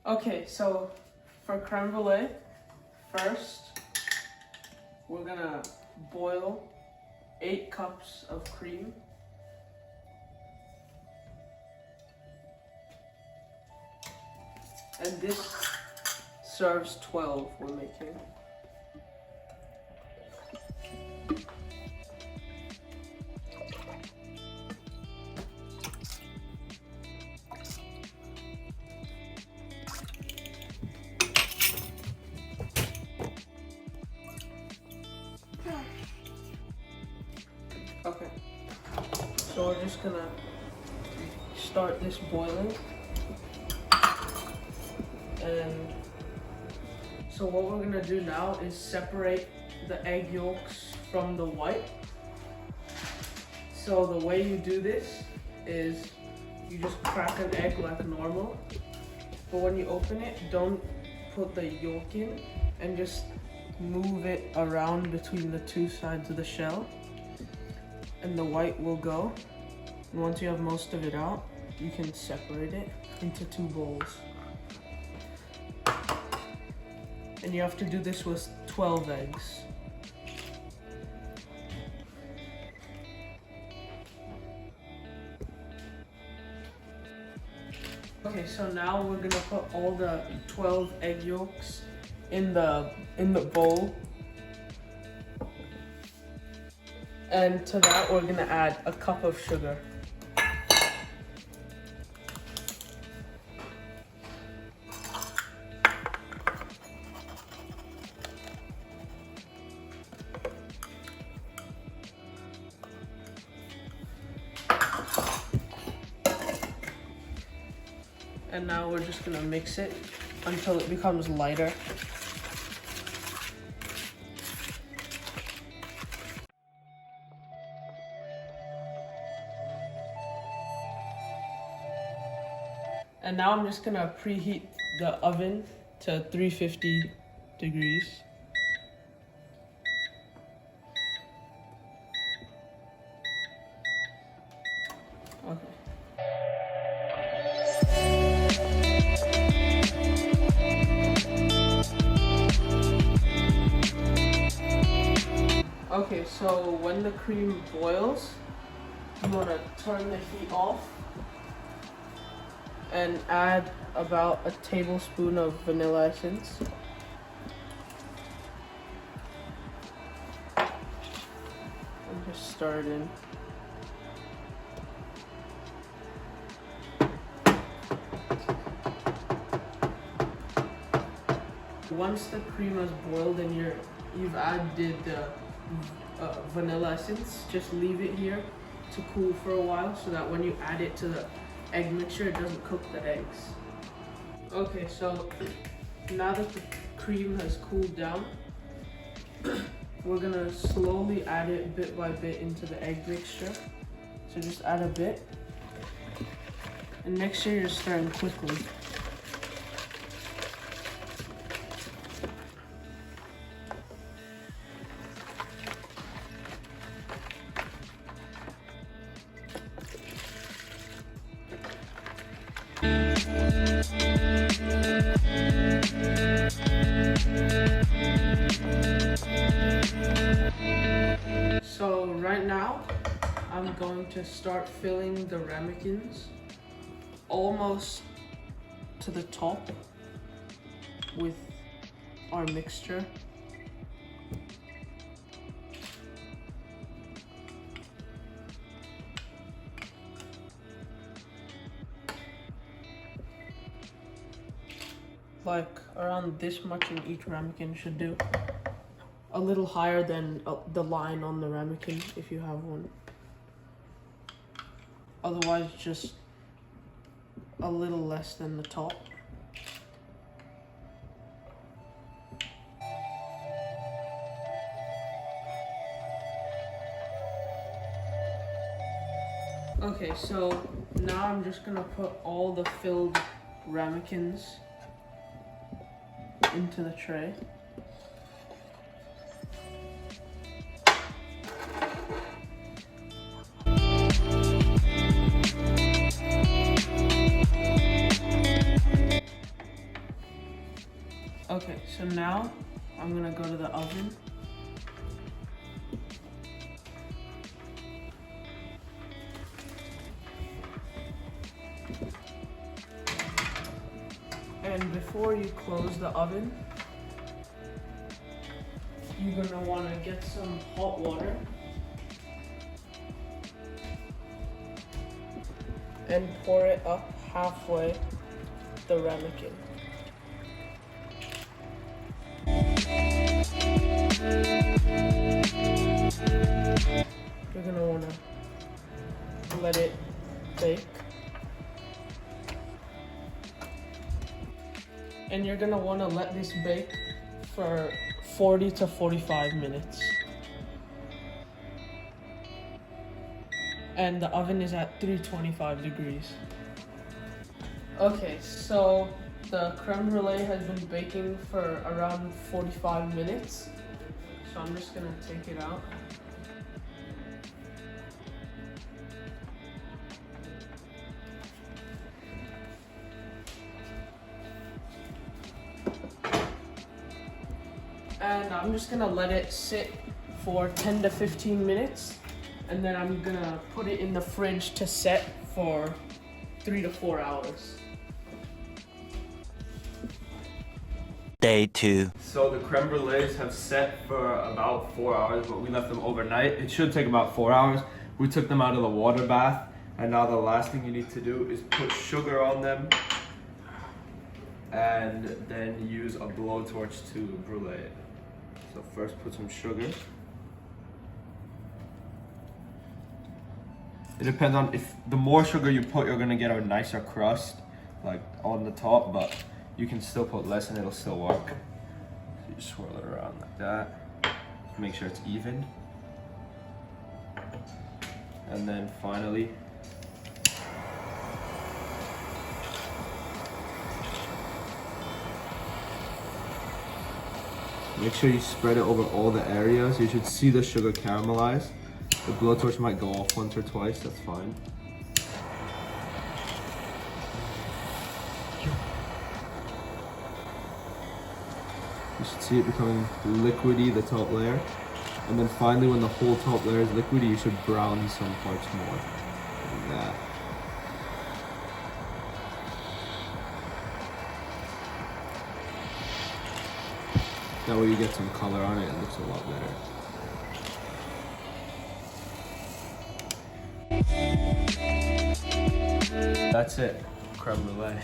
Okay, so for creme brulee, first we're gonna boil 8 cups of cream. And this serves 12 we're making. Okay, so we're just gonna start this boiling. And so what we're gonna do now is separate the egg yolks from the white. So the way you do this is you just crack an egg like normal, but when you open it, don't put the yolk in and just move it around between the 2 sides of the shell, and the white will go. And once you have most of it out, you can separate it into 2 bowls. And you have to do this with 12 eggs. Okay, so now we're gonna put all the 12 egg yolks in the bowl. And to that we're gonna add a cup of sugar. And now we're just gonna mix it until it becomes lighter. And now I'm just gonna preheat the oven to 350 degrees. Okay. Okay, so when the cream boils, you want to turn the heat off and add about a tablespoon of vanilla essence. And just stir it in. Once the cream has boiled and you've added the vanilla essence, just leave it here to cool for a while so that when you add it to the egg mixture, it doesn't cook the eggs. Okay, so now that the cream has cooled down, we're gonna slowly add it bit by bit into the egg mixture. So just add a bit, and make sure you're stirring quickly. So right now, I'm going to start filling the ramekins almost to the top with our mixture. Like around this much in each ramekin should do. A little higher than the line on the ramekin if you have one. Otherwise just a little less than the top. Okay, so now I'm just gonna put all the filled ramekins into the tray. Okay, so now I'm gonna go to the oven. And before you close the oven, you're gonna wanna get some hot water and pour it up halfway the ramekin. You're gonna wanna let it bake. And you're gonna wanna let this bake for 40 to 45 minutes. And the oven is at 325 degrees. Okay, so the creme brulee has been baking for around 45 minutes. So I'm just gonna take it out. And I'm just gonna let it sit for 10 to 15 minutes. And then I'm gonna put it in the fridge to set for 3 to 4 hours. Day 2. So the creme brulees have set for about 4 hours, but we left them overnight. It should take about 4 hours. We took them out of the water bath, and now the last thing you need to do is put sugar on them and then use a blowtorch to brulee it. So first put some sugar. It depends on, if the more sugar you put, you're gonna get a nicer crust, like on the top, but you can still put less and it'll still work. So you swirl it around like that. Make sure it's even. And then finally, make sure you spread it over all the areas. You should see the sugar caramelize. The blowtorch might go off once or twice, that's fine. You should see it becoming liquidy, the top layer. And then finally, when the whole top layer is liquidy, you should brown some parts more. Like that. That way you get some color on it, it looks a lot better. That's it, creme brulee.